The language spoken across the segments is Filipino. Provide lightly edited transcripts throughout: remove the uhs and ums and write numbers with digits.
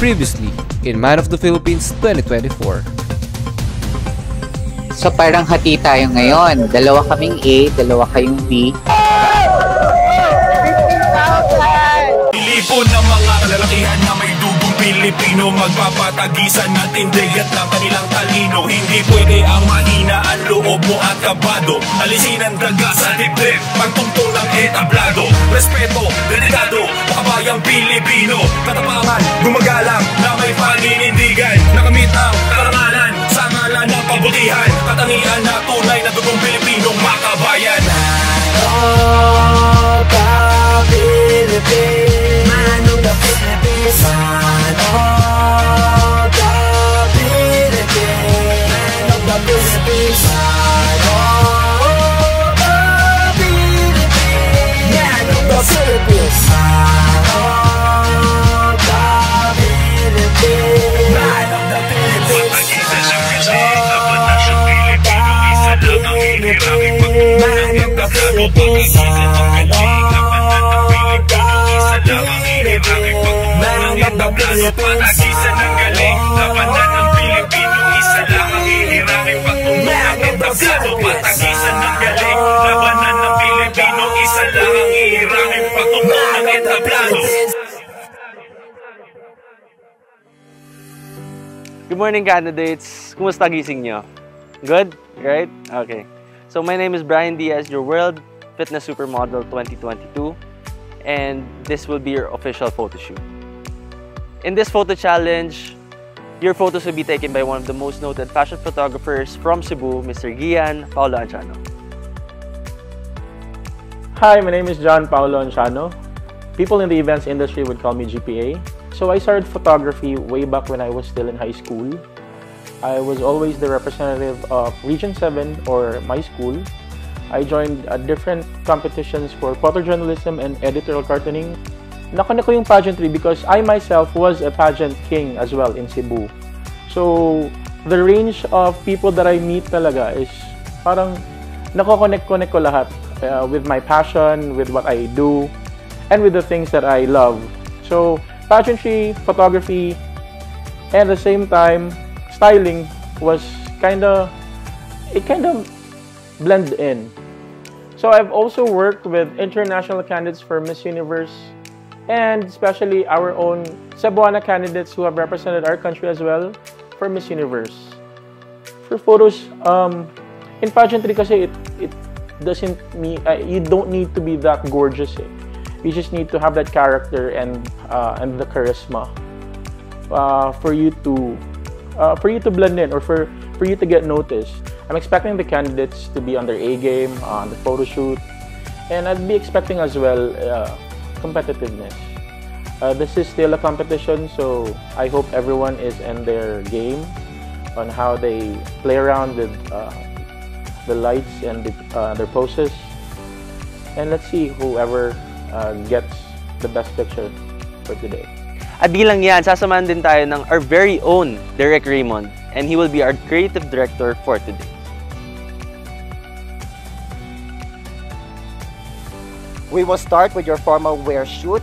Previously, in Man of the Philippines 2024. So parang hati tayo ngayon. Dalawa kaming A, dalawa kayong B. Lipo ng mga kalalakihan na may dugong Pilipino, magpapatagisan ng tindig at ng kanilang talino. Hindi pwede ang mahina ang loob mo at kabado. Alisin ang daga sa dibdib, pagtungtong ng etablado. Respeto, delikado, makabayang Pilipino. Katapangan, gumagalang na may paninindigan. Nakamit ang karangalan sa ngalan ng pabutihan. Katangian na tunay na dugong Pilipinong makabayan. Man of the Philippines, man of the Philippines, man of the Philippines, man of the Philippines, man of the Philippines, man of the Philippines, man of the Philippines, man of the Philippines, man of the Philippines, pag-agisan ng galing, labanan ng Pilipino, isa lang ang hinirangin pagtungtong ng entablado. Pag-agisan ng galing, labanan ng Pilipino, isa lang ang hinirangin pagtungtong ng entablado. Good morning, candidates. Kumusta gising nyo? Good? Right? Okay. So my name is Brian Diaz, your World Fitness Supermodel 2022, and this will be your official photo shoot. In this photo challenge, your photos will be taken by one of the most noted fashion photographers from Cebu, Mr. Gian Paulo Anciano. Hi, my name is John Paulo Anciano. People in the events industry would call me GPA. So I started photography way back when I was still in high school. I was always the representative of Region 7 or my school. I joined different competitions for photojournalism and editorial cartooning. Nakona ko yung pageantry because I myself was a pageant king as well in Cebu. So the range of people that I meet talaga is parang nako-connect ko lahat with my passion, with what I do, and with the things that I love. So pageantry, photography, and at the same time styling was kind of blended in. So I've also worked with international candidates for Miss Universe, and especially our own Cebuana candidates who have represented our country as well for Miss Universe. For photos, in pageantry kasi it doesn't mean you don't need to be that gorgeous. You just need to have that character and the charisma for you to blend in or for you to get noticed. I'm expecting the candidates to be on their A game on the photo shoot, and I'd be expecting as well competitiveness. This is still a competition, so I hope everyone is in their game on how they play around with the lights and their poses. And let's see whoever gets the best picture for today. At bilang yan, sasamahan din tayo ng our very own Derek Raymond, and he will be our creative director for today. We will start with your formal wear shoot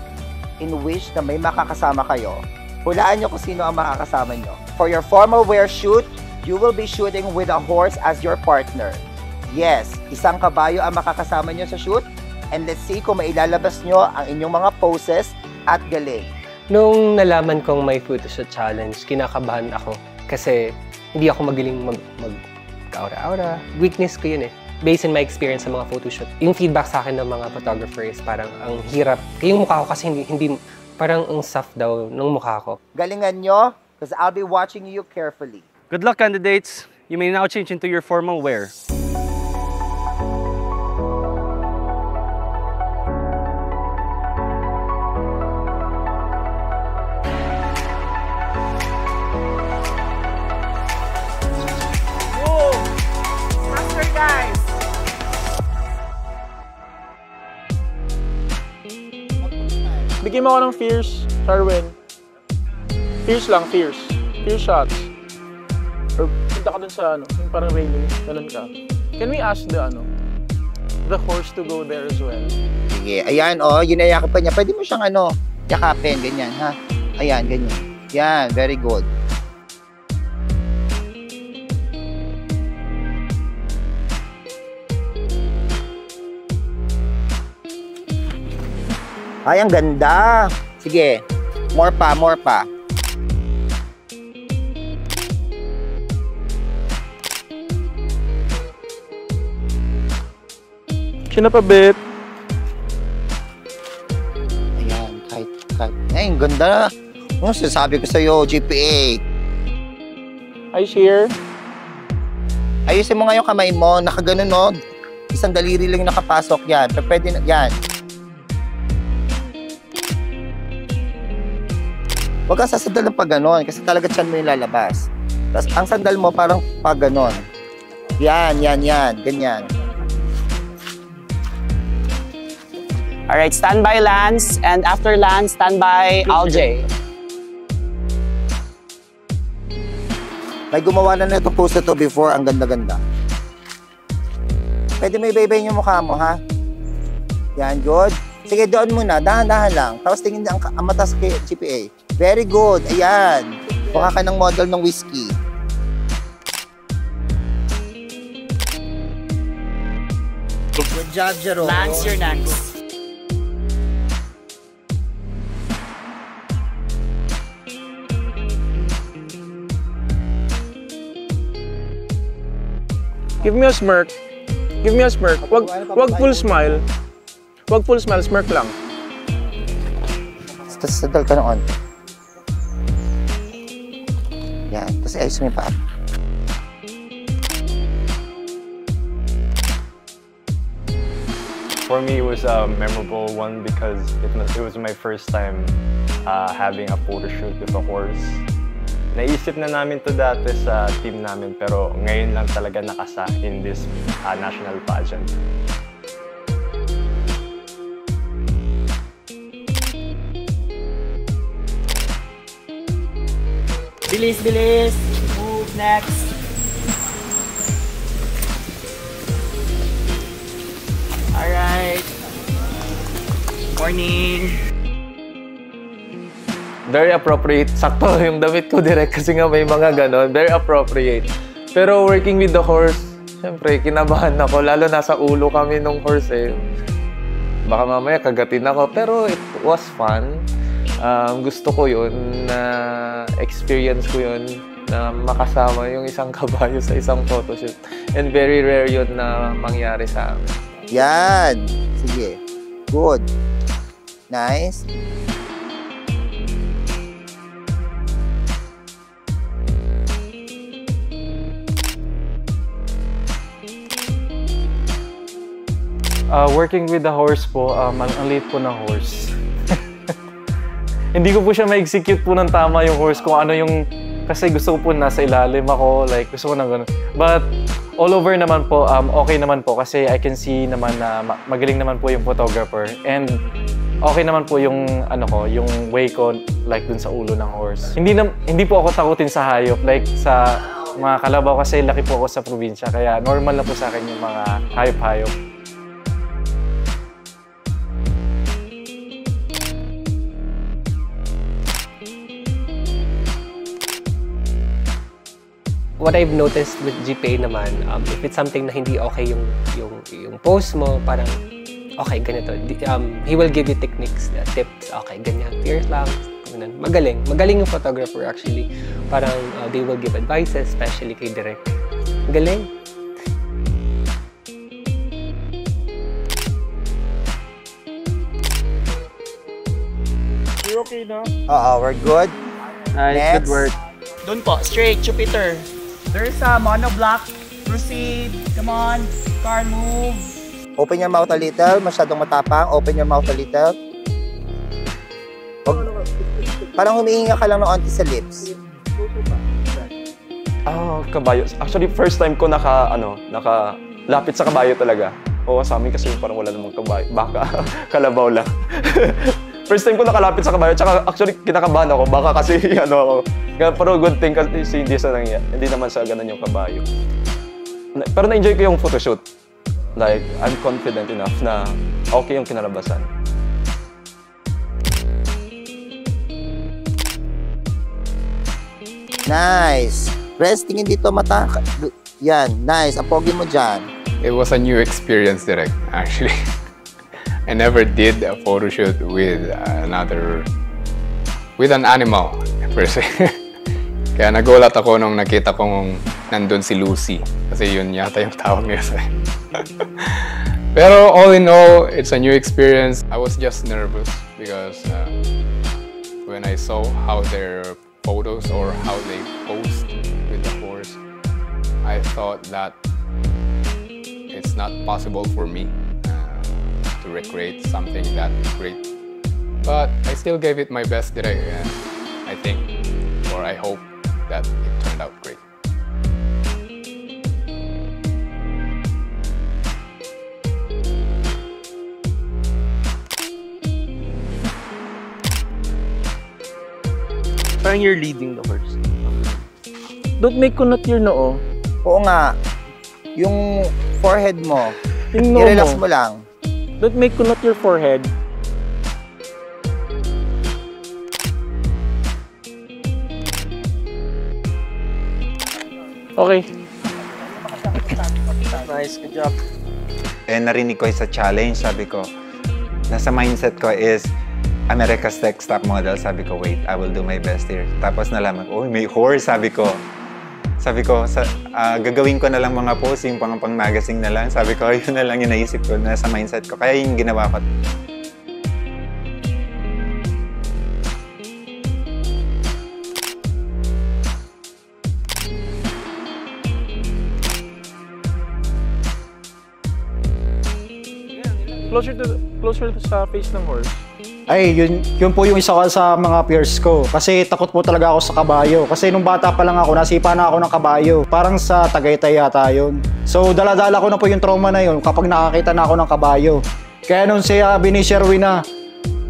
in which na may makakasama kayo. Hulaan nyo kung sino ang makakasama nyo. For your formal wear shoot, you will be shooting with a horse as your partner. Yes, isang kabayo ang makakasama nyo sa shoot, and let's see kung mailalabas nyo ang inyong mga poses at galing. Nung nalaman kong may photoshoot challenge, kinakabahan ako kasi hindi ako magaling mag-aura-aura. Weakness ko yun eh. Based on my experience sa mga photoshoot, yung feedback sa akin ng mga photographers, parang ang hirap. Yung mukha ko kasi hindi parang ang soft daw ng mukha ko. Galingan nyo, because I'll be watching you carefully. Good luck, candidates! You may now change into your formal wear. Bigyan mo ako ng fierce, Sharwin. Fierce lang, fierce. Fierce shots. Or punta ka dun sa yung parang railing, ganun ka. Can we ask the horse to go there as well? Sige, ayan yun na yakap pa niya. Pwede mo siyang yakapin, ganyan ha. Ayan, ganyan. Yan, very good. Ay, ang ganda. Sige. More pa, more pa. Kinapabit. Ayan, kahit. Ay, ang ganda. Ano sinasabi ko sa'yo, GPA? I share. Ayusin mo nga yung kamay mo. Nakaganon, no? Isang daliri lang yung nakapasok. Yan. Pero pwede na. Yan. Huwag kang sasandal ng pag ganon kasi talaga tiyan mo yung lalabas. Tapos ang sandal mo parang pag ganon. Yan, yan, yan. Ganyan. Alright, standby Lance. And after Lance, standby Alj. May gumawa na nito post na to before. Ang ganda-ganda. Pwede may iba-iba yung mukha mo, ha? Yan, good. Sige, doon muna. Dahan-dahan lang. Tapos tingin ang mata sa GPA. Very good. Ayan. Mukha ka ng model ng whiskey. Good job, Jerome. Lance, you're next. Give me a smirk. Give me a smirk. Wag full smile. Wag full smile, smirk lang. Tapos sadal ka noon. Yan. Tapos ayos mo yung paa. For me, it was a memorable one because it was my first time having a photo shoot with a horse. Naisip na namin to dati sa team namin pero ngayon lang talaga nakasa in this national pageant. Bilis, bilis. Move next. Alright. Morning. Very appropriate. Sakto yung damit ko direct kasi nga may mga ganon. Very appropriate. Pero working with the horse, syempre kinabahan ako. Lalo nasa ulo kami nung horse eh. Baka mamaya kagatin ako. Pero it was fun. Gusto ko yun na experience ko yun na makasama yung isang kabayo sa isang photoshoot. And very rare yun na mangyari sa amin. Yan. Sige. Good. Nice. Working with the horse po, ang liit po ng horse. Hindi ko po siya ma-execute po ng tama yung horse kung ano yung... Kasi gusto ko po nasa ilalim ako, like gusto ko ng gano'n. But all over naman po, okay naman po kasi I can see naman na magaling naman po yung photographer. And okay naman po yung ano ko, yung way ko like dun sa ulo ng horse. Hindi po ako takutin sa hayop, like sa mga kalabaw kasi laki po ako sa probinsya. Kaya normal na po sa akin yung mga hayop-hayop. What I've noticed with GPA naman, if it's something na hindi okay yung pose mo, parang okay, ganito. He will give you techniques, tips, okay, ganyan, tears lang, ganun. Magaling yung photographer actually. Parang they will give advices, especially kay Direk. Galing. You're okay na? We're good. Nice, Next. good work. Doon po, straight, Jupiter. There's a monoblock. Proceed. Come on. Car, move. Open your mouth a little. Masyadong matapang. Open your mouth a little. Parang humihinga ka lang ng onti sa lips. Kabayo. Actually, first time ko nakalapit sa kabayo talaga. Oo, sa amin kasi parang wala namang kabayo. Baka kalabaw lang. First time ko nakalapit sa kabayo. Tsaka actually, kinakabahan ako. Baka kasi ako. Pero good thing kasi hindi naman sa ganun yung kabayo. Pero na-enjoy ko yung photoshoot. Like, I'm confident enough na okay yung kinalabasan. Nice. Friends, tingin dito mata. Yan, nice. Ang pogi mo dyan. It was a new experience, direct, actually. I never did a photo shoot with an animal, per se. Kaya nagulat ako nung nakita kong nandun si Lucy. Kasi yun yata yung tawag niya sa Pero all in all, it's a new experience. I was just nervous because when I saw how their photos or how they posed with the horse, I thought that it's not possible for me to recreate something that great. But I still gave it my best, and I think, or I hope, that it turned out great. Parang you're leading the horse. Don't make kunot your noo. Oo nga. Yung forehead mo, Yung noo i-relax mo lang. Don't make kunot your forehead. Okay. Nice, good job. Narinig ko sa challenge, sabi ko, nasa mindset ko is America's Next Top Model. Sabi ko, wait, I will do my best here. Tapos nalaman ko, may horse, sabi ko, gagawin ko na lang mga pose, yung pang-magazine na lang. Sabi ko, yun na lang yung naisip ko, nasa mindset ko. Kaya yung ginawa ko. Closer to sa face ng horse. Ay, yun po yung isa sa mga peers ko. Kasi takot po talaga ako sa kabayo. Kasi nung bata pa lang ako, nasipa na ako ng kabayo. Parang sa Tagaytay yata yun. So, dala-dala ko na po yung trauma na yun kapag nakakita na ako ng kabayo. Kaya nung sabi ni Sherwin na,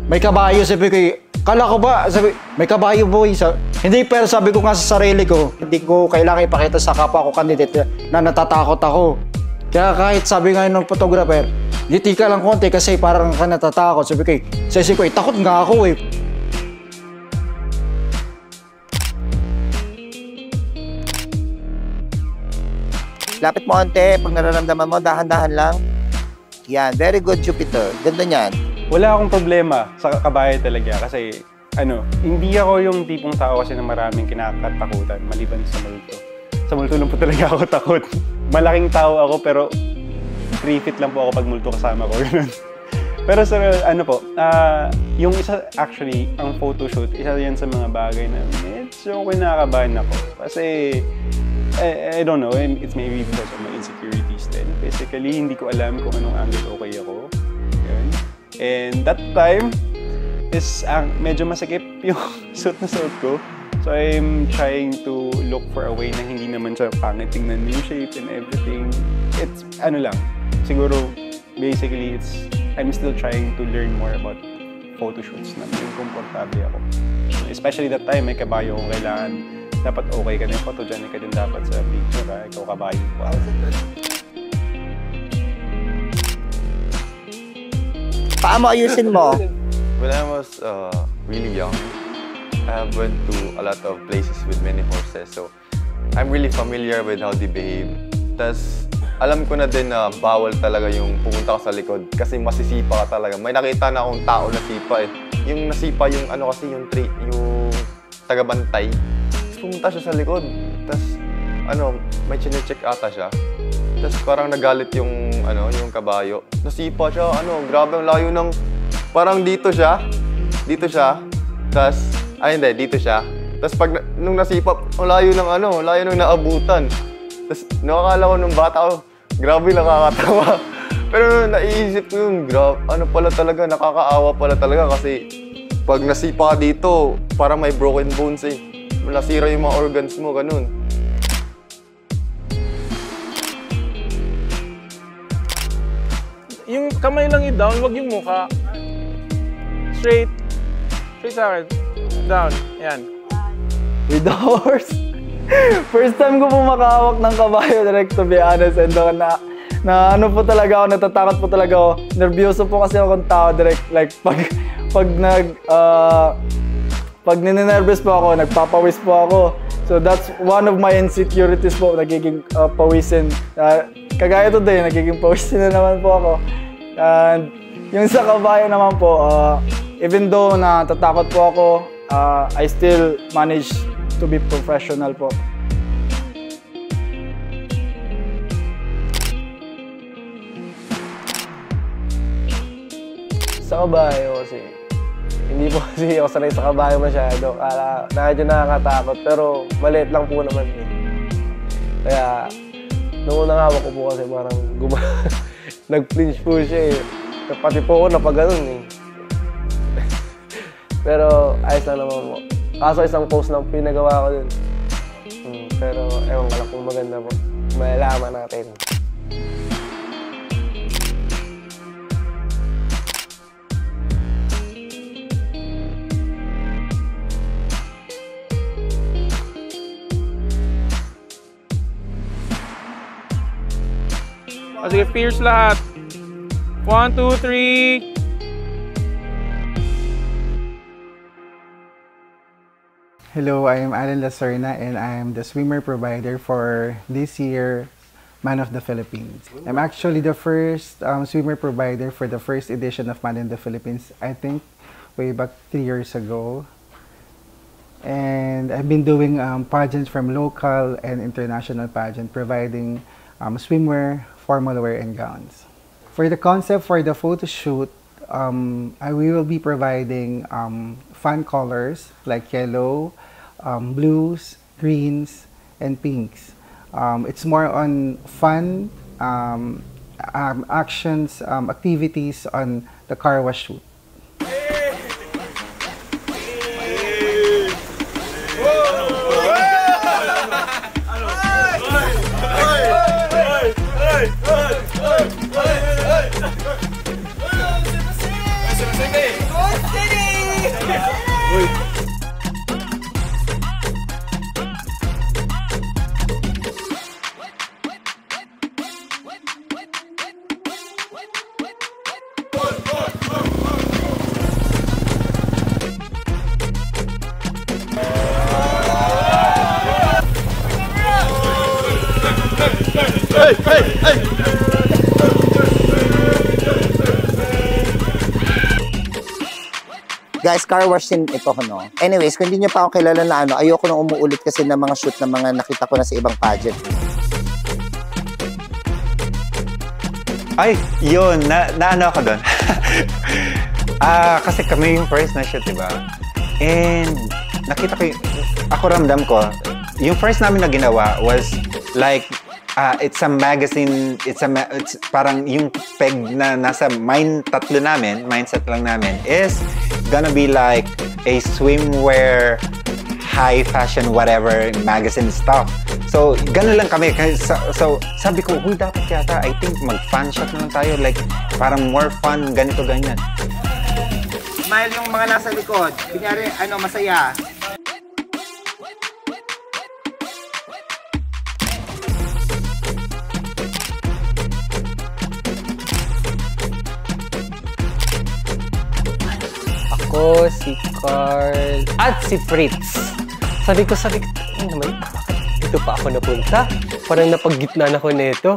may kabayo, sabi ko, kala ko ba, sabi, may kabayo boy. Hindi, pero sabi ko nga sa sarili ko, hindi ko kailangan ipakita sa kapwa ko candidate na natatakot ako. Kaya kahit sabi nga ng photographer, ngiti ka lang konti kasi parang ka natatakot. Sabi ko, takot nga ako eh. Lapit mo konti, pag nararamdaman mo, dahan-dahan lang. Yan, very good Jupiter. Ganda niyan. Wala akong problema sa kabayo talaga kasi hindi ako yung tipong tao kasi na maraming kinakatakutan maliban sa multo. Sa multo lang po talaga ako takot. Malaking tao ako pero 3 feet lang po ako pag multo kasama ko. Pero sa yung isa actually, ang photoshoot, isa yan sa mga bagay na medyo kinakabahan ako. Kasi, I don't know, it's maybe because of my insecurities din. Basically, hindi ko alam kung anong angle okay ako. Yun. And that time, is medyo masikip yung suit na suot ko. So I'm trying to look for a way na hindi naman siya pangit tingnan yung shape and everything. It's siguro basically I'm still trying to learn more about photoshoots na yung komportable ako. Especially that time may kabayo kung kailangan dapat okay ka din, photogenic ka din dapat sa picture, ikaw kabayo. Wow. Paano ayusin mo? When I was really young, I went to a lot of places with many horses, so I'm really familiar with how they behave. Tas alam ko na din na bawal talaga yung pumunta ka sa likod kasi masisipa ka talaga. May nakita na akong tao na sipa eh. Yung nasipa yung kasi yung taga-bantay. Tapos pumunta siya sa likod. Tapos may chine-check ata siya. Tapos parang nagalit yung yung kabayo. Nasipa siya, grabe ang layo ng parang dito siya. Tapos hindi, dito siya. Tapos nung nasipa, layo ng naabutan. Tapos nakakala ko nung bata ko, grabe nakakatawa. Pero naiisip ko yung pala talaga, nakakaawa pala talaga kasi pag nasipa ka dito, parang may broken bones eh. Nasira yung mga organs mo, ganun. Yung kamay lang i-down, wag yung mukha. Straight sa akin. Down. Yan. With the horse. First time ko po makahawak ng kabayo, direct, to be honest. And po talaga ako, natatakot po talaga ako. Nervyoso po kasi akong tao, direct. Like, pag ninenervous po ako, nagpapawis po ako. So that's one of my insecurities po, nagiging pawisin. Kagaya today, nagiging pawisin na naman po ako. And yung sa kabayo naman po, even though natatakot po ako, I still manage to be professional po. Sa kabayo kasi, hindi po kasi ako sanay sa kabayo masyado. Medyo nakakatakot, pero maliit lang po naman eh. Kaya, nung unang hawak ko po kasi parang nag-flinch po siya eh. Pati po ako napaganon eh. Pero ayos lang naman po. Kaso isang post lang pinagawa ko dun. Pero ewan ko lang kung maganda po. Malalaman natin. Sige, fierce lahat. 1, 2, 3. Hello, I am Alan Lacerna and I am the swimmer provider for this year's Man of the Philippines. I'm actually the first swimmer provider for the first edition of Man in the Philippines, I think way back 3 years ago. And I've been doing pageants from local and international pageant, providing swimwear, formal wear, and gowns. For the concept for the photo shoot, we will be providing fun colors like yellow, blues, greens, and pinks. It's more on fun actions, activities on the car wash shoot. Guys, car wash din ito, no? Anyways, kung hindi nyo pa ako kilala na ayoko nang umuulit kasi ng mga shoot na mga nakita ko na sa ibang pageant. Ay, yun. Naano ako doon. Kasi kami yung first na shoot, diba? And nakita ko ako ramdam ko, yung first namin na ginawa was like, it's a magazine, it's parang yung peg na nasa mindset lang namin is gonna be like a swimwear, high fashion, whatever, magazine stuff. So, gano'n lang kami. So, sabi ko, huy, dapat yata, I think mag-fan shot na lang tayo. Like, parang more fun, ganito, ganyan. Smile yung mga nasa likod. Kunyari, masaya. Ako, si Carl, at si Fritz. Sabi ko, ano naman, dito pa ako napunta. Parang napag-gitna na ako nito.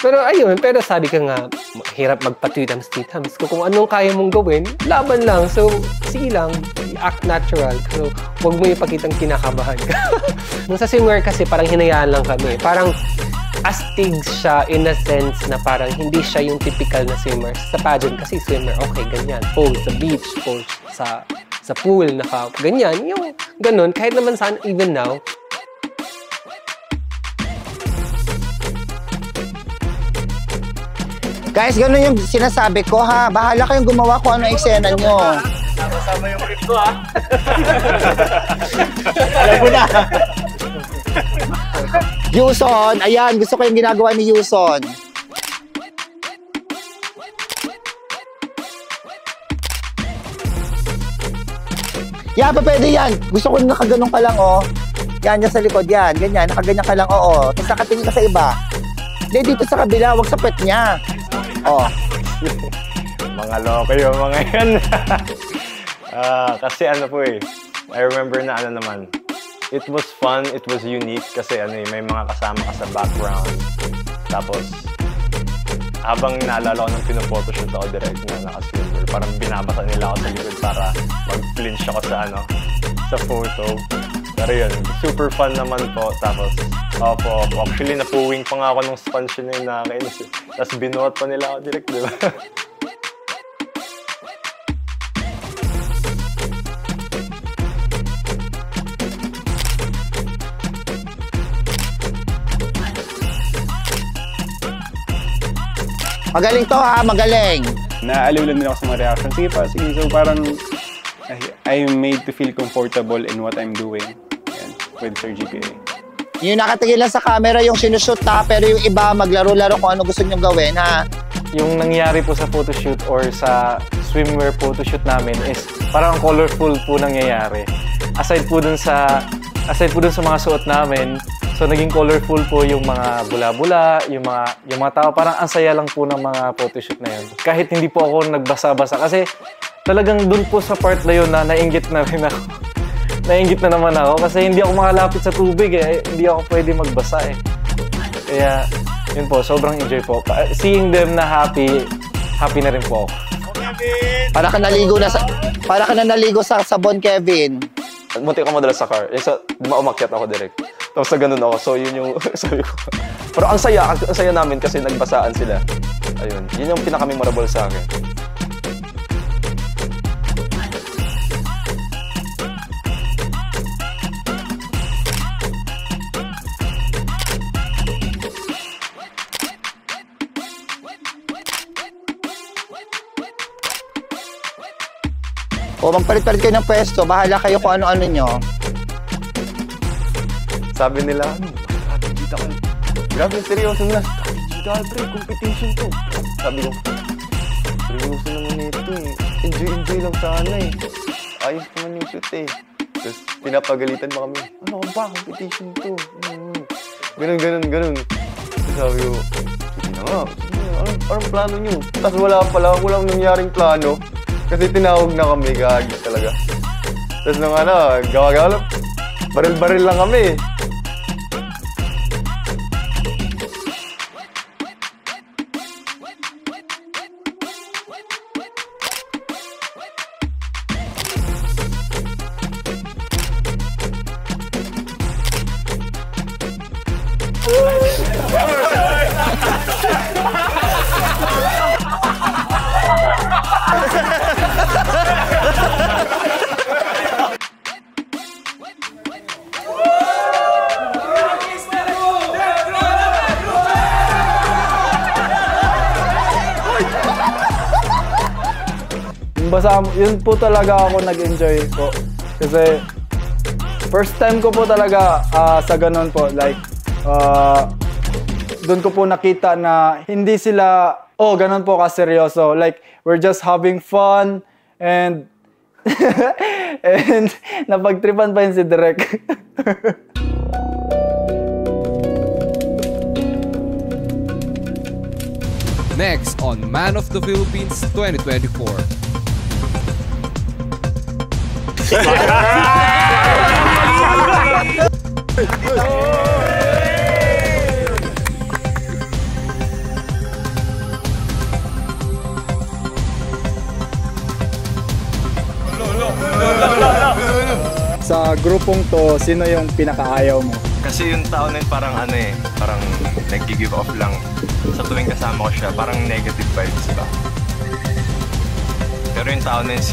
Pero ayun, sabi ka nga, hirap magpa-tweetams. Kung anong kaya mong gawin, laban lang. So, sige lang, act natural. So, huwag mo ipakitang kinakabahan ka. Nung sa swimwear kasi, parang hinayaan lang kami. Parang astig siya in a sense na parang hindi siya yung typical na swimmer. Sa pageant kasi swimmer, okay, ganyan. Pose sa beach, pose sa pool, ganyan. Yung ganun, kahit naman saan, even now. Guys, ganun yung sinasabi ko, ha? Bahala kayong gumawa kung ano eksena nyo. Sama yung clip ko, ha? Alam ko na. Yuson, ayan, gusto ko yung ginagawa ni Yuson. Yan, pwede yan. Gusto ko nakaganong ka lang, oh. Yan, yan sa likod, yan. Ganyan, nakaganyan ka lang, oo. Tapos nakatingin ka sa iba. Hindi, dito sa kabila, wag sa pet niya. Oh. Mga loko yung mga yan. Kasi ano po eh, I remember na ano naman, it was fun, it was unique kasi ano may mga kasama ka sa background. Tapos, habang naalala ko nung pino-photoshoot ako direct na naka-silver, parang binabasa nila ako sa likod para mag-flinch ako sa sa photo. Pero yun, super fun naman po. Tapos, actually napuwing pa nga ako nung sponge na yun, nakakainis. Tapos binuhat pa nila ako direct, di ba? Magaling to ha, magaling. Naaliw lang din ako sa mga reaction. Sige pa, sige. So parang I'm made to feel comfortable in what I'm doing. Yan, with Sir GPA. Yung nakatingin lang sa camera yung sinushoot ha, pero yung iba maglaro-laro kung ano gusto nyong gawin ha. Yung nangyari po sa photoshoot or sa swimwear photoshoot namin is parang colorful po nangyayari. Aside po dun sa mga suot namin, so naging colorful po yung mga bula-bula, yung mga tao. Parang ang saya lang po ng mga photoshoot na yun. Kahit hindi po ako nagbasa-basa. Kasi talagang dun po sa part na yun na nainggit na rin ako. Nainggit na naman ako kasi hindi ako makalapit sa tubig eh. Hindi ako pwede magbasa eh. Kaya yun po, sobrang enjoy po. Seeing them na happy na rin po ako. Para ka na naligo sa sabon, Kevin. Munti ako madalas sa car. Umakyat ako direct. Tapos sa ganun ako. So yun yung sabi ko. Pero ang saya namin kasi nagbasaan sila. Ayun. Yun yung pinaka-memorable sa akin. O magpalit-palit kayo ng pwesto, bahala kayo kung ano-ano nyo. Sabi nila, strategy ka. Grabe, seryoso na. Strategy ka, pre, competition to. Sabi ko, seryoso naman ito eh. Enjoy lang sana eh. Ayos naman yung shoot eh. Tapos pinapagalitan mo kami. Ano ka ba? Competition to. Ganun. Tapos sabi ko, sige na nga. Anong plano nyo? Tapos walang nangyaring plano. Kasi tinawag na kami, gagi talaga. Tapos nung gawa-gawa lang, baril-baril lang kami. Basta yun po talaga ako nag-enjoy po. Kasi first time ko po talaga sa ganun po. Like, doon ko po nakita na hindi sila, ganun po kaseryoso. Like, we're just having fun and and napagtripan pa yun si Direk. Next on Man of the Philippines 2024. Sa grupong to, sino yung pinakaayaw mo? Kasi yung tao na yun parang parang nag-give off lang. Sa tuwing kasama ko siya, parang negative vibes ba? Pero yung tao na yun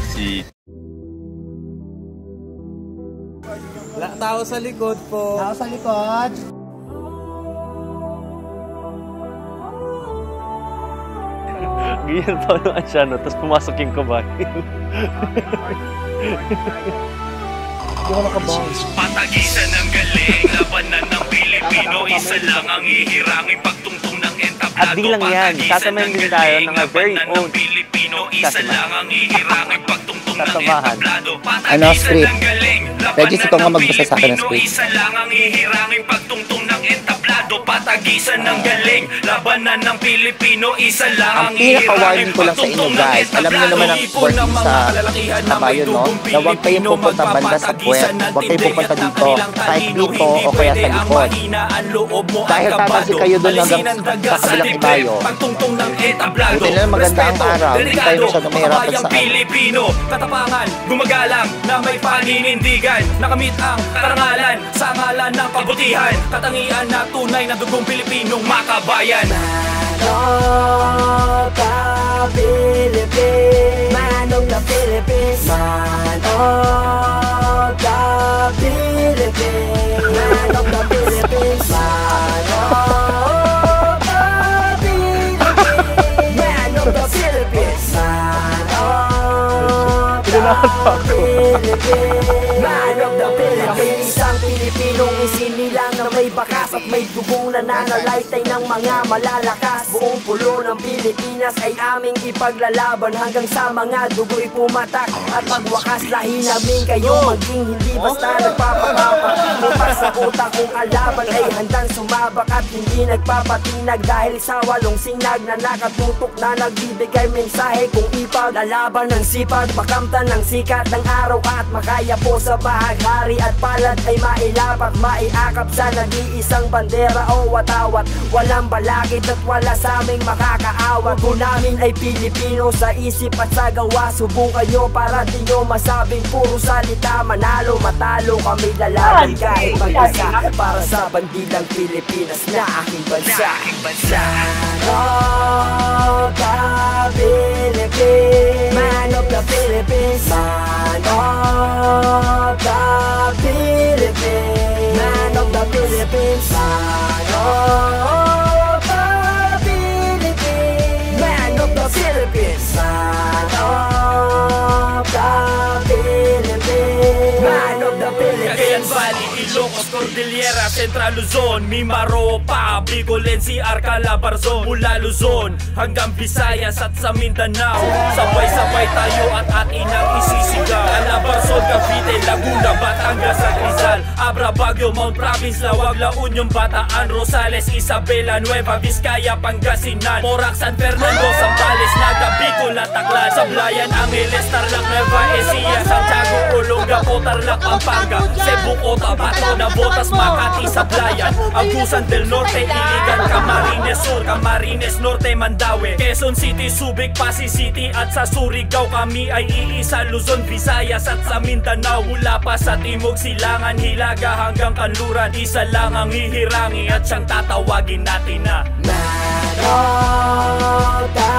si Tao sa likod po. Tao sa likod. Ganyan pa naman siya, no? Tapos pumasok yung kabay. Patagisan ng galing, labanan ng Pilipino. Isa lang ang ihirangin pagtungtong ng entablado. At di lang yan, sasamahin din tayo ng very own Isa lang ang ihirangin pagtungtong ng entablado. Ano, script? Regis, ikaw nga magbasa sa akin ng script. Isa lang ang ihirangin pagtungtong ng entablado. patagisan ng galing. Labanan ng Pilipino, isa lang ang pinaka-warning ko lang sa inyo guys, alam niyo naman ang working sa kabayo, no? Na huwag kayong pupunta banda sa puwet, huwag kayong pupunta dito, kahit dito o kaya sa likod. Dahil tatasi kayo doon hanggang sa kabilang kabayo. Buti na maganda ang araw, hindi tayo masyadong mahirapan sa Pilipino, katapangan, gumagalang na may paninindigan, nakamit ang karangalan sa ngalan ng kabutihan, katangian na tunay na dugong Pilipinong makabayan. Man of the Philippines, man of the Philippines, man of the Philippines, man of the Philippines, man of the Philippines, man of the Philippines, man of the Philippines, man of the Philippines. Isang Pilipinong isinilang na may bakas at may dugong nananalaytay ng mga malalakas. Buong pulo ng Pilipinas ay aming ipaglalaban hanggang sa mga dugo'y pumatak. At magwakas lahi namin kayo maging hindi basta nagpapakapak. Bukas sa utak kung alaban ay handang sumabak at hindi nagpapatinag dahil sa walong sinag na nakatutok na nagbibigay mensahe kung ipaglalaban ng sipag, makamtan ng sikat ng araw at makaya po sa bahaghari at palad ay mailapat, maiakap sa nag-iisang bandera o watawat. Walang balakid at wala sa aming makakaawat. Kung namin ay Pilipino sa isip at sa gawa, subukan nyo para di nyo masabing puro salita. Manalo, matalo kami lalaban kahit mag-isa para sa bandilang Pilipinas na aking bansa. Man of the Philippines, man of the Philippines, man of the Philippines, man of the Philippines, man of the Philippines, man of the Philippines, man of the Philippines. Cagayan Valley, Ilocos, Cordillera, Central Luzon, Mimaropa, Bicolensi, Calabarzon, mula Luzon hanggang Visayas at sa Mindanao. Sabay-sabay tayo at atin ang isisigaw. Calabarzon, Cavite, Laguna, Batangas at Rizal, Abra, Baguio, Mount Province, Lawag, La Union, Bataan, Rosales, Isabela, Nueva Vizcaya, Pangasinan, Morac, San Fernando, Zambales, Naga, Bicol at Taclan, Sablayan, Angeles, Tarlac, Nueva Ecija, Santiago, Olongapo, Tarlac, Pampanga, Cebu, Cotabato, Navotas, Makati, Sablayan, Agusan del Norte, Iligan, Camarines Sur, Camarines Norte, Mandaue, Quezon City, Subic, Pasig City at sa Surigao. Kami ay iisa, Luzon, Visayas at sa Mindanao. Mula pa sa Timog, Silangan, Hilaga hanggang Kanluran, isa lang ang hihirangi at siyang tatawagin natin na Man of the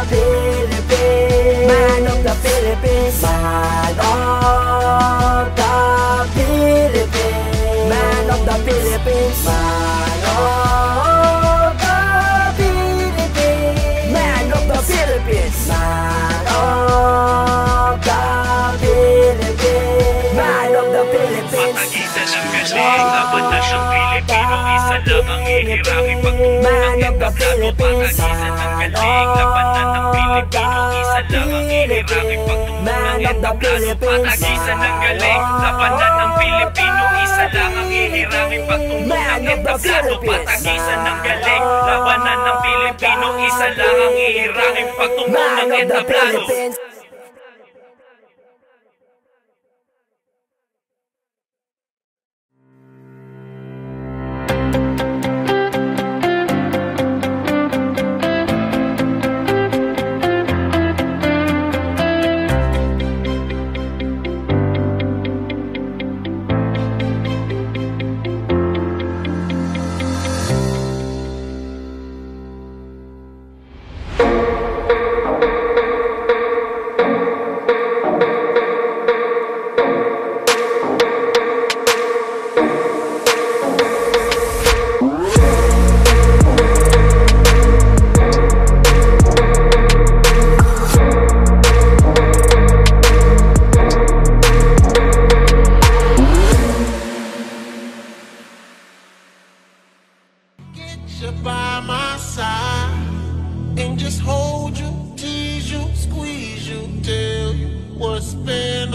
Philippines, man of the Philippines, man of the Philippines, man of the Philippines, man of the Philippines, man of the Philippines, man of the Philippines, man of the Philippines. Patagisan ng galing, laban na siyang Pilipino, isa lang ang hihirangin pagtutulak at tablado. Patagisan ng galing, laban na ng Pilipino, isa lang ang hihirangin pagtutulak at tablado. Patagisan ng galing, laban na ng Pilipino, isa lang ang hihirangin pagtutulak at tablado. Patagisan ng galing, laban na ng Pilipino, isa lang ang hihirangin pagtutulak at tablado. and just hold you, tease you, squeeze you, tell you what's been